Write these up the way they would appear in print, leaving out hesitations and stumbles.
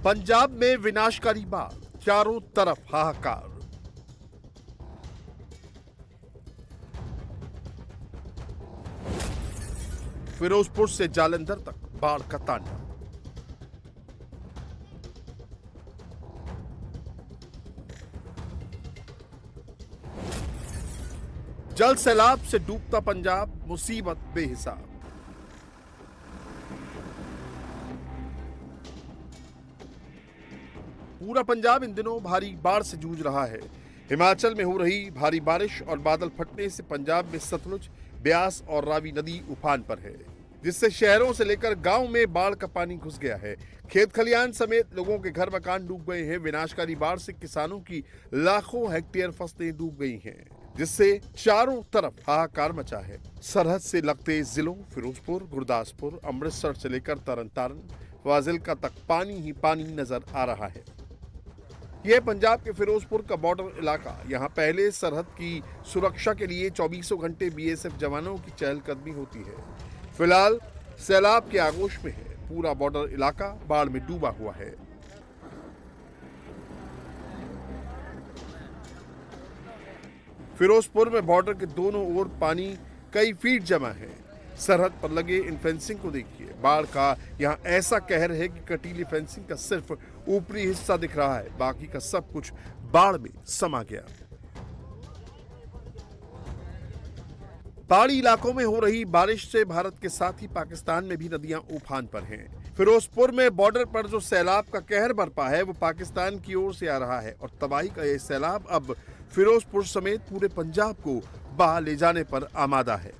पंजाब में विनाशकारी बाढ़, चारों तरफ हाहाकार। फिरोजपुर से जालंधर तक बाढ़ का तांडव। जल सैलाब से डूबता पंजाब, मुसीबत बेहिसाब। पूरा पंजाब इन दिनों भारी बाढ़ से जूझ रहा है। हिमाचल में हो रही भारी बारिश और बादल फटने से पंजाब में सतलुज, ब्यास और रावी नदी उफान पर है, जिससे शहरों से लेकर गांव में बाढ़ का पानी घुस गया है। खेत खलियान समेत लोगों के घर मकान डूब गए हैं। विनाशकारी बाढ़ से किसानों की लाखों हेक्टेयर फसलें डूब गई हैं, जिससे चारों तरफ हाहाकार मचा है। सरहद से लगते जिलों फिरोजपुर, गुरदासपुर, अमृतसर से लेकर तरनतारन, फाजिल्का तक पानी ही पानी नजर आ रहा है। यह पंजाब के फिरोजपुर का बॉर्डर इलाका। यहां पहले सरहद की सुरक्षा के लिए 24 घंटे बीएसएफ जवानों की चहलकदमी होती है। फिलहाल सैलाब के आगोश में है। पूरा बॉर्डर इलाका बाढ़ में डूबा हुआ है। फिरोजपुर में बॉर्डर के दोनों ओर पानी कई फीट जमा है। सरहद पर लगे इन फेंसिंग को देखिए। बाढ़ का यहाँ ऐसा कहर है कि कटीली फेंसिंग का सिर्फ ऊपरी हिस्सा दिख रहा है, बाकी का सब कुछ बाढ़ में समा गया। पहाड़ी इलाकों में हो रही बारिश से भारत के साथ ही पाकिस्तान में भी नदियां उफान पर हैं। फिरोजपुर में बॉर्डर पर जो सैलाब का कहर बरपा है वो पाकिस्तान की ओर से आ रहा है और तबाही का यह सैलाब अब फिरोजपुर समेत पूरे पंजाब को बहा ले जाने पर आमादा है।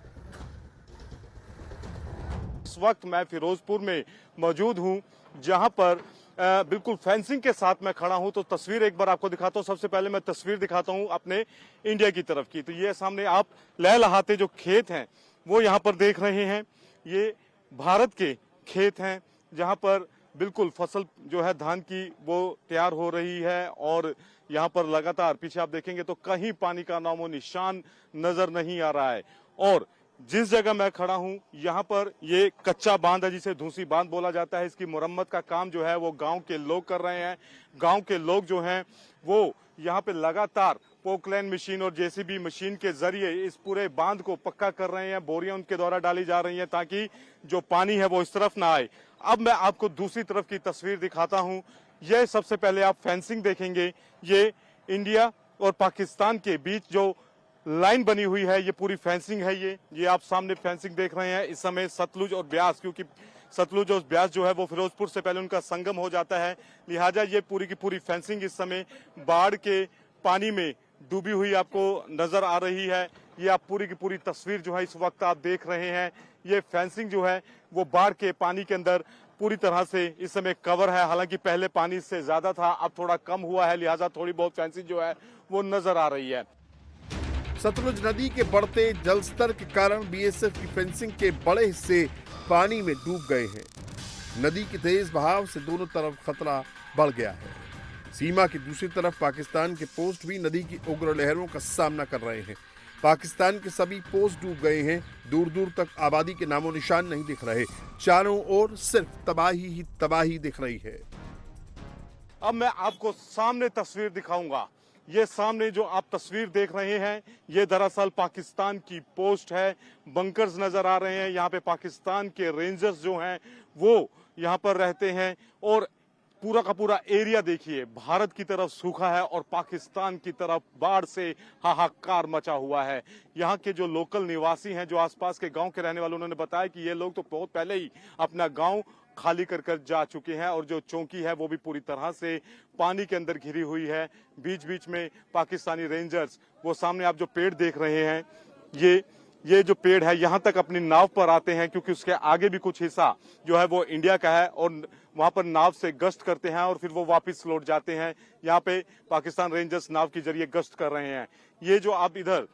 इस वक्त मैं फिरोजपुर में मौजूद हूं, जहां पर बिल्कुल फेंसिंग के साथ मैं खड़ा हूं। तो तस्वीर एक बार आपको दिखाता हूं। सबसे पहले मैं तस्वीर दिखाता हूं अपने इंडिया की तरफ की। तो ये सामने आप लहलहाते जो खेत हैं वो यहां पर देख रहे हैं। ये भारत के खेत हैं जहां पर बिल्कुल फसल जो है धान की वो तैयार हो रही है और यहाँ पर लगातार पीछे आप देखेंगे तो कहीं पानी का नामो निशान नजर नहीं आ रहा है। और जिस जगह मैं खड़ा हूं यहाँ पर ये कच्चा बांध है जिसे धूसी बांध बोला जाता है। इसकी मुरम्मत का काम जो है वो गांव के लोग कर रहे हैं। गांव के लोग जो हैं वो यहाँ पे लगातार पोकलैंड मशीन और जेसीबी मशीन के जरिए इस पूरे बांध को पक्का कर रहे हैं। बोरियां उनके द्वारा डाली जा रही हैं ताकि जो पानी है वो इस तरफ ना आए। अब मैं आपको दूसरी तरफ की तस्वीर दिखाता हूं। यह सबसे पहले आप फेंसिंग देखेंगे। ये इंडिया और पाकिस्तान के बीच जो लाइन बनी हुई है ये पूरी फेंसिंग है। ये आप सामने फेंसिंग देख रहे हैं। इस समय सतलुज और ब्यास, क्योंकि सतलुज और ब्यास जो है वो फिरोजपुर से पहले उनका संगम हो जाता है, लिहाजा ये पूरी की पूरी फेंसिंग इस समय बाढ़ के पानी में डूबी हुई आपको नजर आ रही है। ये आप पूरी की पूरी तस्वीर जो है इस वक्त आप देख रहे हैं। ये फेंसिंग जो है वो बाढ़ के पानी के अंदर पूरी तरह से इस समय कवर है। हालांकि पहले पानी इससे ज्यादा था, अब थोड़ा कम हुआ है, लिहाजा थोड़ी बहुत फेंसिंग जो है वो नजर आ रही है। सतलुज नदी के बढ़ते जलस्तर के कारण बीएसएफ की फेंसिंग के बड़े हिस्से पानी में डूब गए हैं। नदी के तेज बहाव से दोनों तरफ खतरा बढ़ गया है। सीमा की दूसरी तरफ पाकिस्तान के पोस्ट भी नदी की उग्र लहरों का सामना कर रहे हैं। पाकिस्तान के सभी पोस्ट डूब गए हैं। दूर दूर तक आबादी के नामो निशान नहीं दिख रहे। चारों ओर सिर्फ तबाही ही तबाही दिख रही है। अब मैं आपको सामने तस्वीर दिखाऊंगा। ये सामने जो आप तस्वीर देख रहे हैं ये दरअसल पाकिस्तान की पोस्ट है। बंकर्स नजर आ रहे हैं। यहाँ पे पाकिस्तान के रेंजर्स जो हैं वो यहाँ पर रहते हैं। और पूरा का पूरा एरिया देखिए, भारत की तरफ सूखा है और पाकिस्तान की तरफ बाढ़ से हाहाकार मचा हुआ है। यहाँ के जो लोकल निवासी हैं, जो आसपास के गांव के रहने वाले, उन्होंने बताया कि ये लोग तो बहुत पहले ही अपना गांव खाली कर जा चुके हैं और जो चौकी है वो भी पूरी तरह से पानी के अंदर घिरी हुई है। बीच बीच में पाकिस्तानी रेंजर्स, वो सामने आप जो पेड़ देख रहे हैं, ये जो पेड़ है यहाँ तक अपनी नाव पर आते हैं, क्योंकि उसके आगे भी कुछ हिस्सा जो है वो इंडिया का है और वहां पर नाव से गश्त करते हैं और फिर वो वापस लौट जाते हैं। यहाँ पे पाकिस्तान रेंजर्स नाव के जरिए गश्त कर रहे हैं। ये जो आप इधर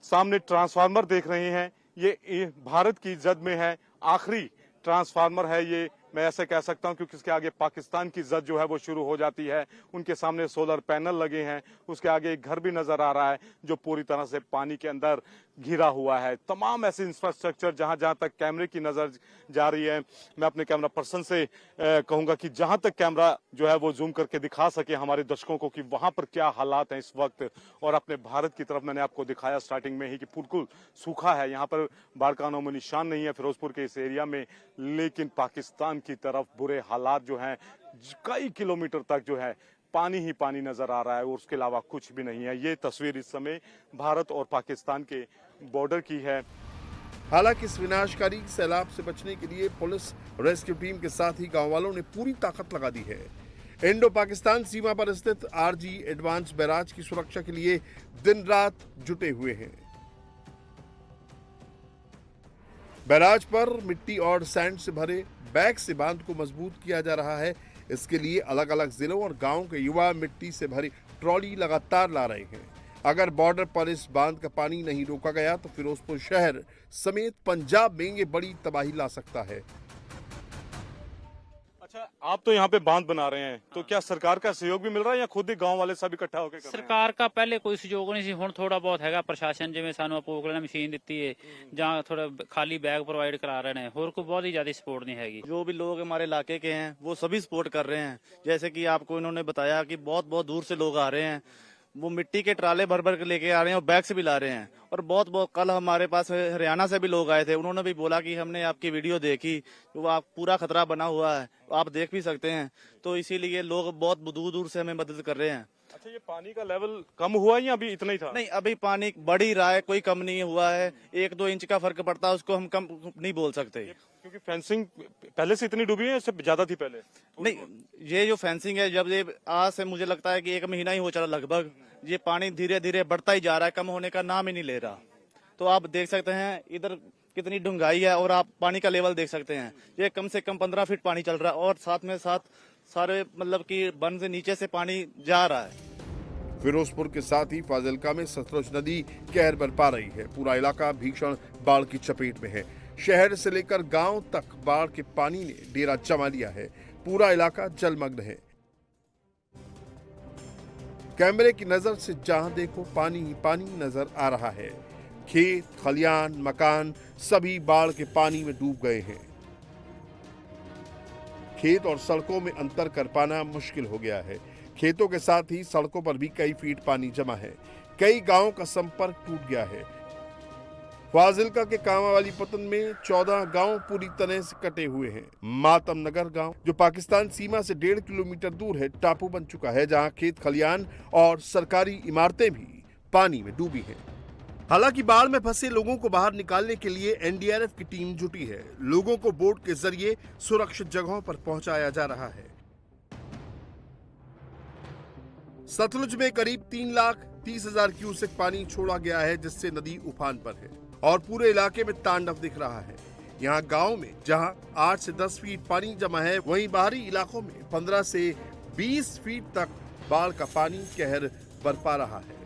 सामने ट्रांसफार्मर देख रहे हैं ये भारत की जद में है, आखिरी ट्रांसफार्मर है ये, मैं ऐसे कह सकता हूं, क्योंकि इसके आगे पाकिस्तान की जद जो है वो शुरू हो जाती है। उनके सामने सोलर पैनल लगे हैं, उसके आगे एक घर भी नजर आ रहा है जो पूरी तरह से पानी के अंदर घिरा हुआ है। तमाम ऐसे इंफ्रास्ट्रक्चर जहां जहां तक कैमरे की नजर जा रही है, मैं अपने कैमरा पर्सन से कहूंगा कि जहां तक कैमरा जो है वो जूम करके दिखा सके हमारे दर्शकों को कि वहां पर क्या हालात हैं इस वक्त। और अपने भारत की तरफ मैंने आपको दिखाया स्टार्टिंग में ही कि बिल्कुल सूखा है, यहाँ पर बाढ़ का नामो निशान नहीं है फिरोजपुर के इस एरिया में। लेकिन पाकिस्तान की तरफ बुरे हालात जो हैं, कई किलोमीटर तक जो है पानी ही पानी नजर आ रहा है और उसके अलावा कुछ भी नहीं है। ये तस्वीर इस समय भारत और पाकिस्तान के बॉर्डर की है। हालांकि इस विनाशकारी सैलाब से बचने के लिए पुलिस रेस्क्यू टीम के साथ ही गांव वालों ने पूरी ताकत लगा दी है। इंडो पाकिस्तान सीमा पर स्थित आरजी एडवांस बैराज की सुरक्षा के लिए दिन रात जुटे हुए हैं। बैराज पर मिट्टी और सैंड से भरे बैग से बांध को मजबूत किया जा रहा है। इसके लिए अलग अलग जिलों और गांवों के युवा मिट्टी से भरी ट्रॉली लगातार ला रहे हैं। अगर बॉर्डर पर इस बांध का पानी नहीं रोका गया तो फिरोजपुर शहर समेत पंजाब में ये बड़ी तबाही ला सकता है। अच्छा, आप तो यहाँ पे बांध बना रहे हैं, तो क्या सरकार का सहयोग भी मिल रहा है या खुद ही गांव वाले सब इकट्ठा होकर कर रहे हैं? ਸਰਕਾਰ ਦਾ ਪਹਿਲੇ ਕੋਈ ਸਹਿਯੋਗ ਨਹੀਂ ਸੀ, ਹੁਣ ਥੋੜਾ ਬਹੁਤ ਹੈਗਾ। ਪ੍ਰਸ਼ਾਸਨ ਜਿਵੇਂ ਸਾਨੂੰ ਅਪੋਕਲ ਨੇ ਮਸ਼ੀਨ ਦਿੱਤੀ ਹੈ ਜਾਂ ਥੋੜਾ ਖਾਲੀ ਬੈਗ ਪ੍ਰੋਵਾਈਡ ਕਰਾ ਰਹੇ ਨੇ, ਹੋਰ ਕੋਈ ਬਹੁਤ ਹੀ ਜ਼ਿਆਦਾ ਸਪੋਰਟ नहीं हैगी। जो भी लोग हमारे इलाके के हैं वो सभी सपोर्ट कर रहे हैं। जैसे कि आपको इन्होंने बताया कि बहुत बहुत दूर से लोग आ रहे हैं, वो मिट्टी के ट्राले भर भर के लेके आ रहे हैं और बैग से भी ला रहे हैं। और बहुत बहुत कल हमारे पास हरियाणा से भी लोग आए थे, उन्होंने भी बोला कि हमने आपकी वीडियो देखी, वो आप पूरा खतरा बना हुआ है, आप देख भी सकते हैं। तो इसीलिए लोग बहुत दूर दूर से हमें मदद कर रहे हैं। अच्छा, ये पानी का लेवल कम हुआ है या अभी इतना ही था? नहीं, अभी पानी बढ़ ही रहा है, कोई कम नहीं हुआ है। 1-2 इंच का फर्क पड़ता है, उसको हम कम नहीं बोल सकते। क्योंकि फेंसिंग पहले से इतनी डूबी है, इससे ज्यादा थी पहले? नहीं, ये जो फेंसिंग है, जब ये आज से मुझे लगता है कि 1 महीना ही हो चला लगभग, ये पानी धीरे धीरे बढ़ता ही जा रहा है, कम होने का नाम ही नहीं ले रहा। तो आप देख सकते हैं इधर कितनी डूंगाई है और आप पानी का लेवल देख सकते हैं। ये कम से कम 15 फीट पानी चल रहा है और साथ में साथ सारे मतलब कि बन से नीचे से पानी जा रहा है। फिरोजपुर के साथ ही फाजिल्का में सतलुज नदी कहर बरपा रही है। पूरा इलाका भीषण बाढ़ की चपेट में है। शहर से लेकर गांव तक बाढ़ के पानी ने डेरा जमा लिया है। पूरा इलाका जलमग्न है। कैमरे की नजर से जहां देखो पानी ही पानी नजर आ रहा है। खेत, खलियान, मकान सभी बाढ़ के पानी में डूब गए हैं। खेत और सड़कों में अंतर कर पाना मुश्किल हो गया है। खेतों के साथ ही सड़कों पर भी कई फीट पानी जमा है। कई गांवों का संपर्क टूट गया है। फाजिल्का के कामावाली पतन में 14 गांव पूरी तरह से कटे हुए हैं। मातम नगर गांव, जो पाकिस्तान सीमा से 1.5 किलोमीटर दूर है, टापू बन चुका है, जहां खेत खलियान और सरकारी इमारतें भी पानी में डूबी हैं। हालांकि बाढ़ में फंसे लोगों को बाहर निकालने के लिए एनडीआरएफ की टीम जुटी है। लोगों को बोट के जरिए सुरक्षित जगहों पर पहुंचाया जा रहा है। सतलुज में करीब 3,30,000 क्यूसेक पानी छोड़ा गया है, जिससे नदी उफान पर है और पूरे इलाके में तांडव दिख रहा है। यहाँ गांव में जहां 8 से 10 फीट पानी जमा है, वहीं बाहरी इलाकों में 15 से 20 फीट तक बाढ़ का पानी कहर बरपा रहा है।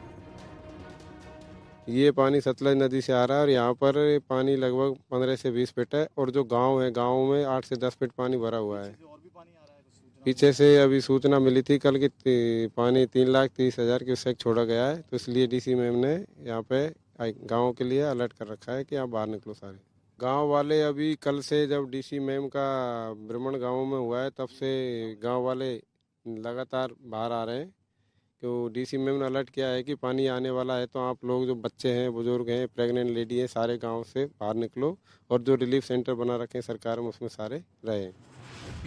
ये पानी सतलज नदी से आ रहा है और यहाँ पर पानी लगभग 15 से 20 फीट है और जो गांव है, गांव में 8 से 10 फीट पानी भरा हुआ है। पीछे से अभी सूचना मिली थी कल की पानी 3,30,000 क्यूसेक छोड़ा गया है, तो इसलिए डीसी मैम ने यहाँ पे गाँव के लिए अलर्ट कर रखा है कि आप बाहर निकलो सारे। गांव वाले अभी कल से जब डीसी मैम का भ्रमण गाँव में हुआ है, तब से गाँव वाले लगातार बाहर आ रहे हैं। तो डीसी मैम ने अलर्ट किया है कि पानी आने वाला है, तो आप लोग जो बच्चे हैं, बुजुर्ग हैं, प्रेग्नेंट लेडी हैं, सारे गांव से बाहर निकलो और जो रिलीफ सेंटर बना रखे हैं सरकार में, उसमें सारे रहे।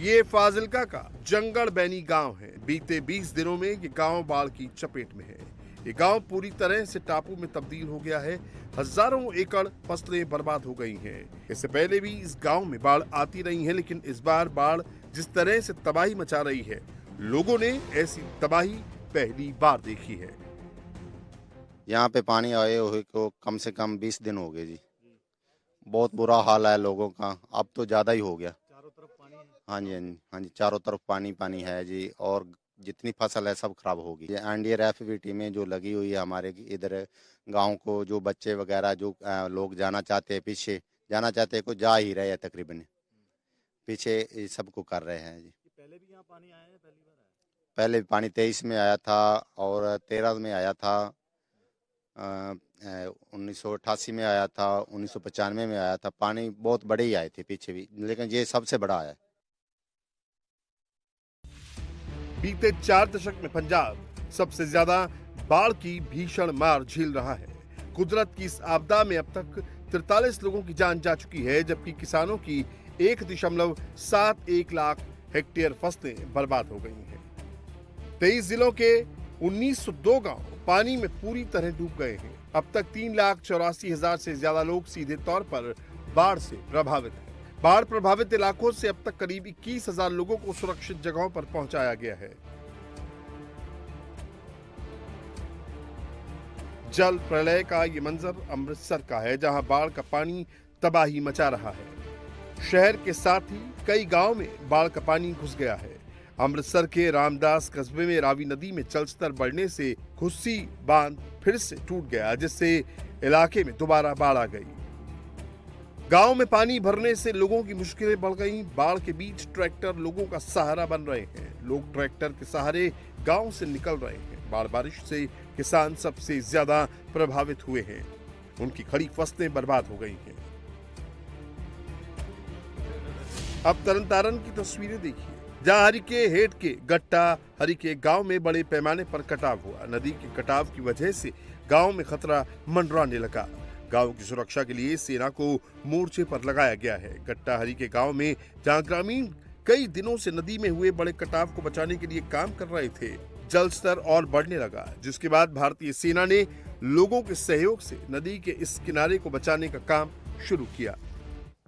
ये फाजिल्का का जंगल बैनी गांव है। बीते 20 दिनों में ये गांव बाढ़ की चपेट में है। ये गांव पूरी तरह से टापू में तब्दील हो गया है। हजारों एकड़ फसलें बर्बाद हो गई हैं। इससे पहले भी इस गांव में बाढ़ आती रही है, लेकिन इस बार बाढ़ जिस तरह से तबाही मचा रही है, लोगों ने ऐसी तबाही पहली बार देखी है। यहाँ पे पानी आए हुए को कम से कम 20 दिन हो गए जी। बहुत बुरा हाल है लोगों का, अब तो ज़्यादा ही हो गया। चारों तरफ पानी है। हाँ जी, हाँ जी, हाँ जी, चारों तरफ पानी पानी है जी, और जितनी फसल है सब खराब होगी। एनडीआरएफ की टीमें जो लगी हुई है हमारे इधर गांव को, जो बच्चे वगैरह जो लोग जाना चाहते हैं, पीछे जाना चाहते हैं, को जा ही रहे हैं, तकरीबन पीछे सबको कर रहे हैं जी। पहले भी यहाँ पानी आया है, पहली बार आया? पहले पानी 23 में आया था और 13 में आया था, 1988 में आया था, 1995 में आया था। पानी बहुत बड़े ही आए थे पीछे भी, लेकिन ये सबसे बड़ा आया है। बीते 4 दशक में पंजाब सबसे ज्यादा बाढ़ की भीषण मार झेल रहा है। कुदरत की इस आपदा में अब तक 43 लोगों की जान जा चुकी है, जबकि किसानों की 1.71 लाख हेक्टेयर फसलें बर्बाद हो गई हैं। 23 जिलों के 1902 गांव पानी में पूरी तरह डूब गए हैं। अब तक 3,84,000 से ज्यादा लोग सीधे तौर पर बाढ़ से प्रभावित हैं। बाढ़ प्रभावित इलाकों से अब तक करीब 21,000 लोगों को सुरक्षित जगहों पर पहुंचाया गया है। जल प्रलय का ये मंजर अमृतसर का है, जहां बाढ़ का पानी तबाही मचा रहा है। शहर के साथ ही कई गांव में बाढ़ का पानी घुस गया है। अमृतसर के रामदास कस्बे में रावी नदी में जलस्तर बढ़ने से खुस्सी बांध फिर से टूट गया, जिससे इलाके में दोबारा बाढ़ आ गई। गांव में पानी भरने से लोगों की मुश्किलें बढ़ गईं। बाढ़ के बीच ट्रैक्टर लोगों का सहारा बन रहे हैं। लोग ट्रैक्टर के सहारे गांव से निकल रहे हैं। बाढ़ बारिश से किसान सबसे ज्यादा प्रभावित हुए हैं। उनकी खड़ी फसलें बर्बाद हो गई हैं। अब तरनतारन की तस्वीरें देखिए, जहां हरिके हेड के गट्टा हरिके गांव में बड़े पैमाने पर कटाव हुआ। नदी के कटाव की वजह से गांव में खतरा मंडराने लगा। गांव की सुरक्षा के लिए सेना को मोर्चे पर लगाया गया है। गट्टा हरी के गांव में जहां ग्रामीण कई दिनों से नदी में हुए बड़े कटाव को बचाने के लिए काम कर रहे थे, जल स्तर और बढ़ने लगा, जिसके बाद भारतीय सेना ने लोगों के सहयोग से नदी के इस किनारे को बचाने का काम शुरू किया।